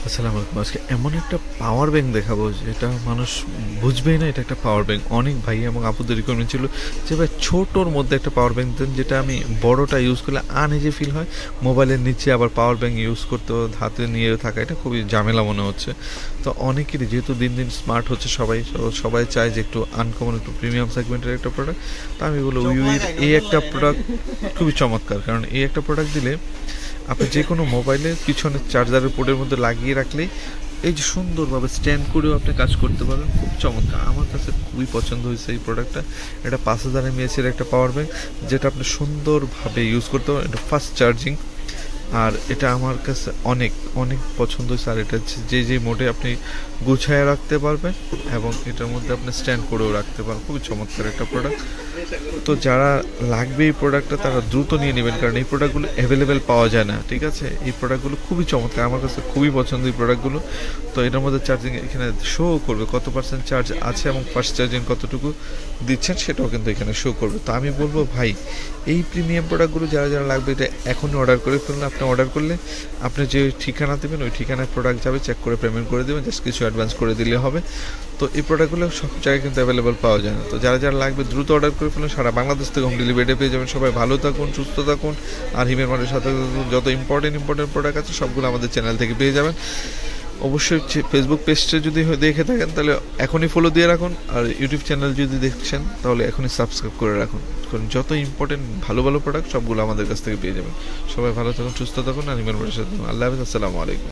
আসসালামু আলাইকুম। আজকে এমন একটা পাওয়ার ব্যাংক দেখাবো যেটা মানুষ বুঝবেই না এটা একটা পাওয়ার ব্যাংক। অনেক ভাই এবং আপুদের রিকোয়ারমেন্ট ছিল যে ভাই ছোটোর মধ্যে একটা পাওয়ার ব্যাংক দেন যেটা আমি বড়টা ইউজ করলে আনইজি ফিল হয়। মোবাইলের নিচে আবার পাওয়ার ব্যাংক ইউজ করতে হাতে নিয়ে থাকা এটা খুবই ঝামেলা মনে হচ্ছে। তো অনেকেরই যেহেতু দিন দিন স্মার্ট হচ্ছে সবাই, সবাই চায় যে একটু আনকমন একটু প্রিমিয়াম সেগমেন্টের একটা প্রোডাক্ট। তো আমি বলবো উইউইর এই একটা প্রোডাক্ট খুবই চমৎকার, কারণ এই একটা প্রোডাক্ট দিলে আপনি যে কোনো মোবাইলের পিছনে চার্জারের পোর্টের মধ্যে লাগিয়ে রাখলেই এই যে সুন্দরভাবে স্ট্যান্ড করেও আপনি কাজ করতে পারেন। খুব চমৎকার, আমার কাছে খুবই পছন্দ হয়েছে এই প্রোডাক্টটা। এটা 5000 mAh একটা পাওয়ার ব্যাংক যেটা আপনি সুন্দরভাবে ইউজ করতে পারেন। এটা ফাস্ট চার্জিং, আর এটা আমার কাছে অনেক অনেক পছন্দ হয়েছে। আর এটা যে যে মোডে আপনি গুছায় রাখতে পারবেন এবং এটার মধ্যে আপনি স্ট্যান্ড করেও রাখতে পারেন। খুবই চমৎকার একটা প্রোডাক্ট। তো যারা লাগবে এই প্রোডাক্টটা তারা দ্রুত নিয়ে নেবেন, কারণ এই প্রোডাক্টগুলো অ্যাভেলেবেল পাওয়া যায় না। ঠিক আছে, এই প্রোডাক্টগুলো খুবই চমৎকার, আমার কাছে খুবই পছন্দ এই প্রোডাক্টগুলো। তো এটার মধ্যে চার্জিং এখানে শো করবে কত পার্সেন্ট চার্জ আছে এবং ফাস্ট চার্জিং কতটুকু দিচ্ছেন সেটাও কিন্তু এখানে শো করবে। তো আমি বলবো ভাই, এই প্রিমিয়াম প্রোডাক্টগুলো যারা যারা লাগবে এটা এখনই অর্ডার করে ফেলুন। আপনি অর্ডার করলে আপনি যে ঠিকানা দেবেন ওই ঠিকানায় প্রোডাক্ট যাবে, চেক করে পেমেন্ট করে দেবেন, জাস্ট কিছু অ্যাডভান্স করে দিলে হবে। তো এই প্রোডাক্টগুলো সব জায়গায় কিন্তু অ্যাভেলেবল পাওয়া যায় না। তো যারা যারা লাগবে দ্রুত অর্ডার করে ফেলুন, সারা বাংলাদেশ থেকে হোম ডেলিভারি পেয়ে যাবেন। সবাই ভালো থাকুন, সুস্থ থাকুন, আর হিমের মাঠের সাথে যত ইম্পর্টেন্ট প্রোডাক্ট আছে সবগুলো আমাদের চ্যানেল থেকে পেয়ে যাবেন। অবশ্যই ফেসবুক পেজটা যদি দেখে থাকেন তাহলে এখনই ফলো দিয়ে রাখুন, আর ইউটিউব চ্যানেল যদি দেখছেন তাহলে এখনই সাবস্ক্রাইব করে রাখুন, কারণ যত ইম্পর্টেন্ট ভালো ভালো প্রোডাক্ট সবগুলো আমাদের কাছ থেকে পেয়ে যাবেন। সবাই ভালো থাকুন, সুস্থ থাকুন, আর হিমের মাঠের সাথে। আল্লাহ হাফেজ, আসসালামু আলাইকুম।